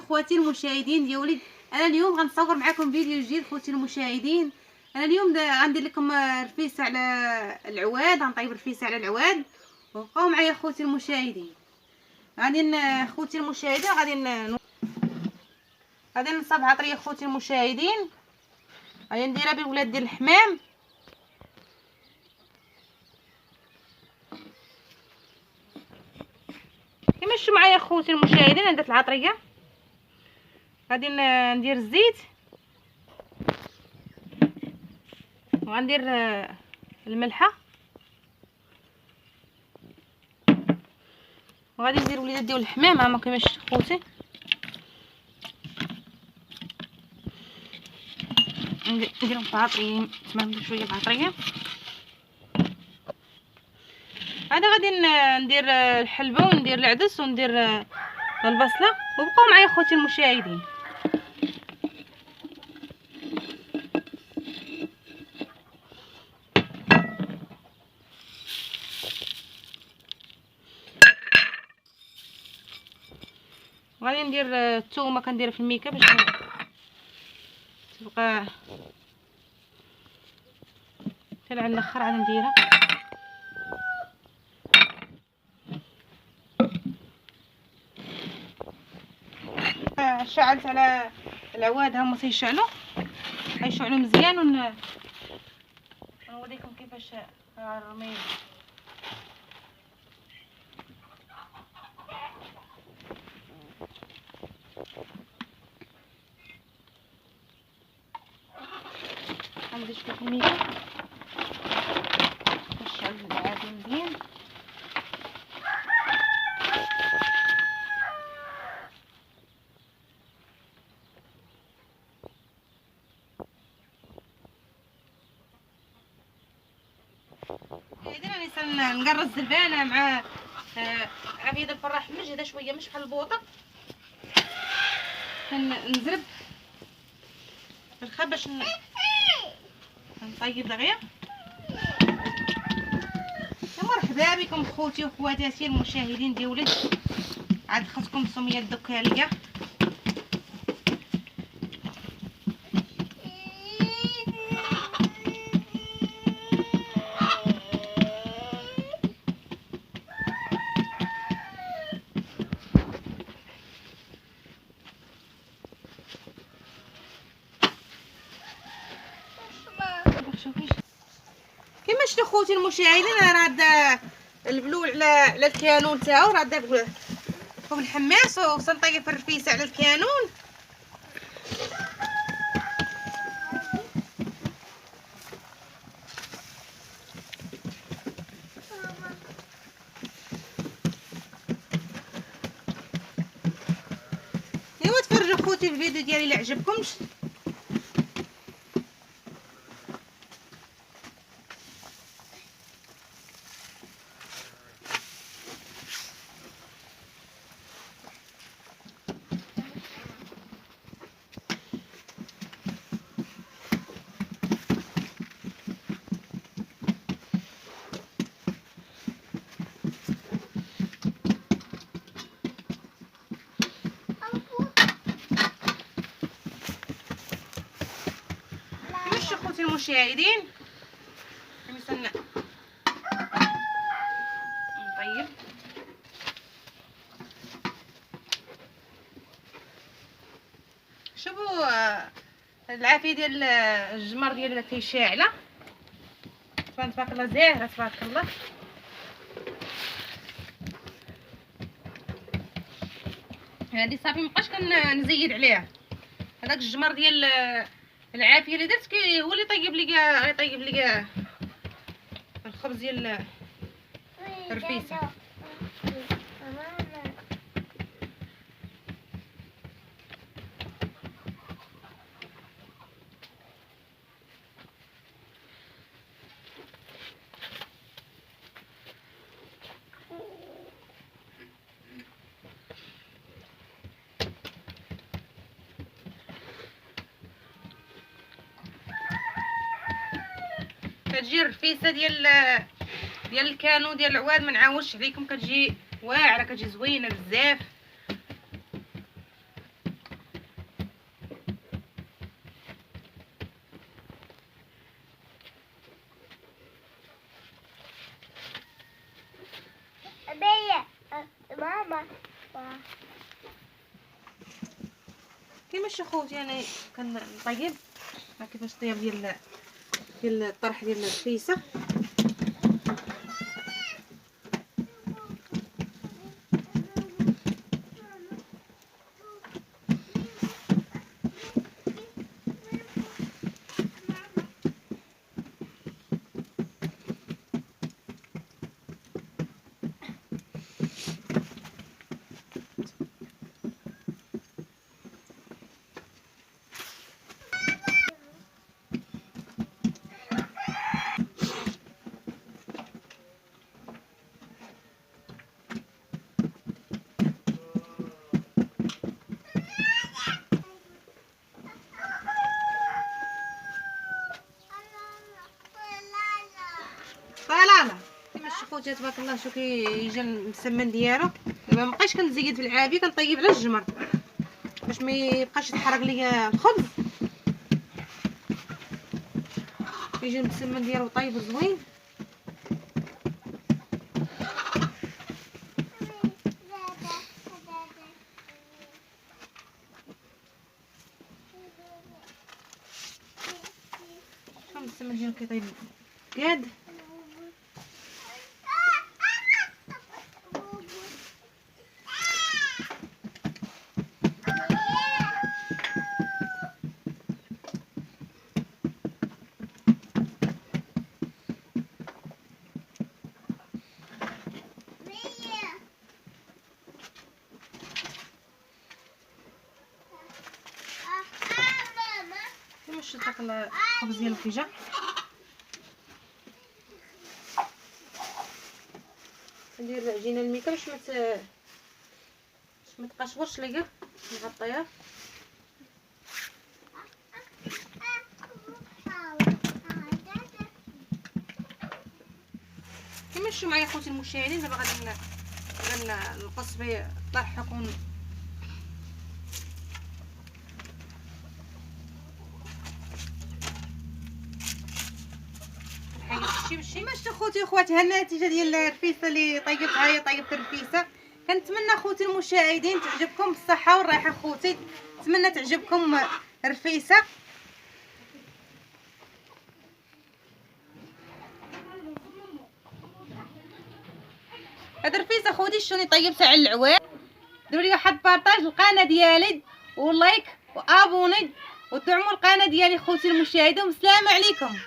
خواتي المشاهدين ديالي، انا اليوم غنصور معكم فيديو جديد خوتي المشاهدين. انا اليوم غندير لكم رفيسه على العواد، غنطيب رفيسه على العواد، وبقاو معايا خوتي المشاهدين. خوتي المشاهدين غادي نصب عطريه خوتي المشاهدين، غادي نديرها بالولاد ديال الحمام. كما شفتوا معايا خوتي المشاهدين، انا درت العطريه، غادي ندير الزيت وغندير الملحه، وغادي ندير وليدات ديال الحمام هما كما شفتوا خوتي. نديرهم في العطريه، تمام شويه العطريه. هذا غادي ندير الحلبه وندير العدس وندير البصله، وبقاو معايا خوتي المشاهدين. غادي ندير الثومه كنديرها في الميكه باش تبقى حتى على الاخر، عاد نديرها. شعلت على العواد، هما تيشعلوا مزيان، ونوريكم كيفاش الرميل. غندير شويه الميكه باش نشعل العواد مزيان. راني نقرص الزبانه مع عفيد الفراح مجهده شويه، مش بحال البوطه. نزرب الخا باش نطيب دغيا. مرحبا بكم خوتي وخواتاتي المشاهدين ديالي، عاد خصكم سميه الدكاليه. كما شفتوا خوتي المشاهدين، انا راه البلول على الكانون تاعو، راه داب فوق الحماس، وسنطيب الرفيسه على الكانون. ايوا تفرجوا خوتي الفيديو ديالي اللي عجبكمش. خوتي المشاهدين نستنى نطيب. شوفوا العافيه ديال الجمر ديالي داك شاعله، تبارك الله زاهره تبارك الله. هذه صافي مابقاش كنزيد عليها. هذاك الجمر ديال العافيه اللي درت هو اللي يطيب لي كاع الخبز ديال الرفيسه. كتجي الرفيسه ديال الكانون ديال العواد، ما نعاودش عليكم، كتجي واعره، كتجي زوينه بزاف. كيما خوتي انا كنطيب كيفاش طياب ديال الطرح ديال الرفيسه. طلاله كيما خوتي تبارك الله شو كيجي المسمن ديالو. دابا مابقيتش كنزيد في العابي، كنطيب على الجمر باش ما يبقاش يتحرق ليا الخبز. يجي المسمن ديالو طيب زوين. المسمن ديالو كيطيب قاد. واش داك الخبز ديالو كي جا ندير العجينه الميكا باش ما تقشورش ليا نغطيها. كما شفتوا معايا خوتي المشاهدين، دابا غادي نقص به الطرح يكون كيما شفتوا خوتي وخواتي. ها النتيجه ديال الرفيسه اللي طيبتها. هي طيبت الرفيسه. كنتمنى خوتي المشاهدين تعجبكم بالصحه والراحه. خوتي نتمنى تعجبكم الرفيسه. هاد الرفيسه خوتي شوني طيبتها على العواد. ديروا لي واحد بارطاج القناه ديالي ولايك وابوني ودعموا القناه ديالي خوتي المشاهدين. والسلام عليكم.